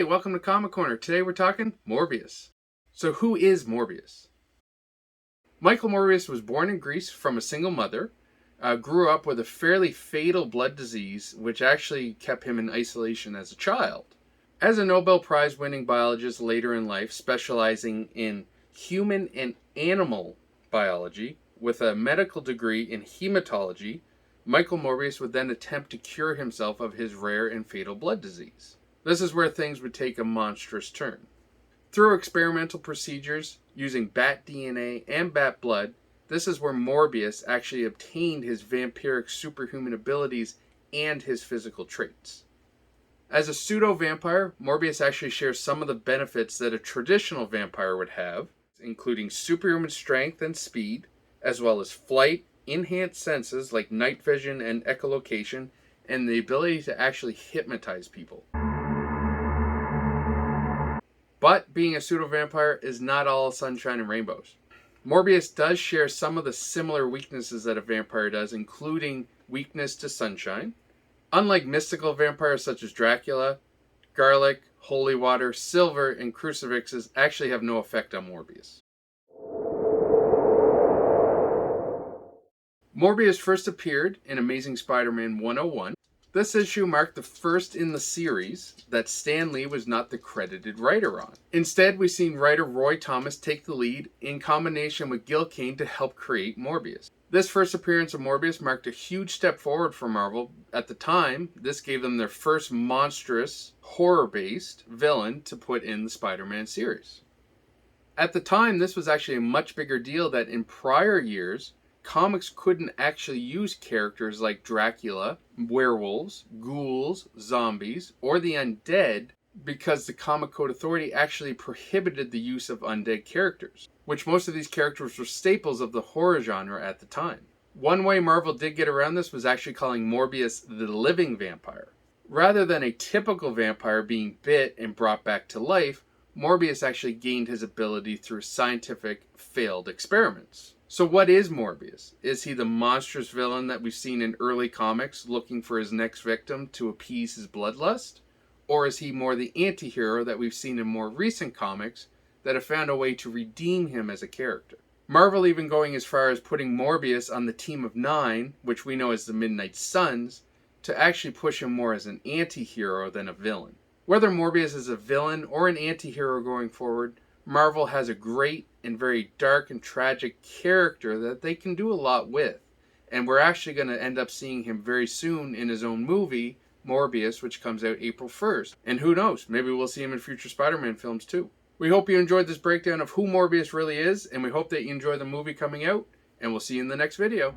Hey, welcome to Comic Corner. Today we're talking Morbius. So who is Morbius? Michael Morbius was born in Greece from a single mother, grew up with a fairly fatal blood disease, which actually kept him in isolation as a child. As a Nobel Prize winning biologist later in life, specializing in human and animal biology, with a medical degree in hematology, Michael Morbius would then attempt to cure himself of his rare and fatal blood disease. This is where things would take a monstrous turn. Through experimental procedures using bat DNA and bat blood, this is where Morbius actually obtained his vampiric superhuman abilities and his physical traits. As a pseudo-vampire, Morbius actually shares some of the benefits that a traditional vampire would have, including superhuman strength and speed, as well as flight, enhanced senses like night vision and echolocation, and the ability to actually hypnotize people. But being a pseudo-vampire is not all sunshine and rainbows. Morbius does share some of the similar weaknesses that a vampire does, including weakness to sunshine. Unlike mystical vampires such as Dracula, garlic, holy water, silver, and crucifixes actually have no effect on Morbius. Morbius first appeared in Amazing Spider-Man 101. This issue marked the first in the series that Stan Lee was not the credited writer on. Instead, we've seen writer Roy Thomas take the lead in combination with Gil Kane to help create Morbius. This first appearance of Morbius marked a huge step forward for Marvel. At the time, this gave them their first monstrous, horror-based villain to put in the Spider-Man series. At the time, this was actually a much bigger deal that in prior years, comics couldn't actually use characters like Dracula, werewolves, ghouls, zombies, or the undead because the Comic Code Authority actually prohibited the use of undead characters, which most of these characters were staples of the horror genre at the time. One way Marvel did get around this was actually calling Morbius the Living Vampire. Rather than a typical vampire being bit and brought back to life, Morbius actually gained his ability through scientific failed experiments. So what is Morbius? Is he the monstrous villain that we've seen in early comics looking for his next victim to appease his bloodlust? Or is he more the anti-hero that we've seen in more recent comics that have found a way to redeem him as a character? Marvel even going as far as putting Morbius on the team of 9, which we know as the Midnight Suns, to actually push him more as an anti-hero than a villain. Whether Morbius is a villain or an anti-hero going forward, Marvel has a great and very dark and tragic character that they can do a lot with. And we're actually going to end up seeing him very soon in his own movie, Morbius, which comes out April 1st. And who knows, maybe we'll see him in future Spider-Man films too. We hope you enjoyed this breakdown of who Morbius really is, and we hope that you enjoy the movie coming out, and we'll see you in the next video.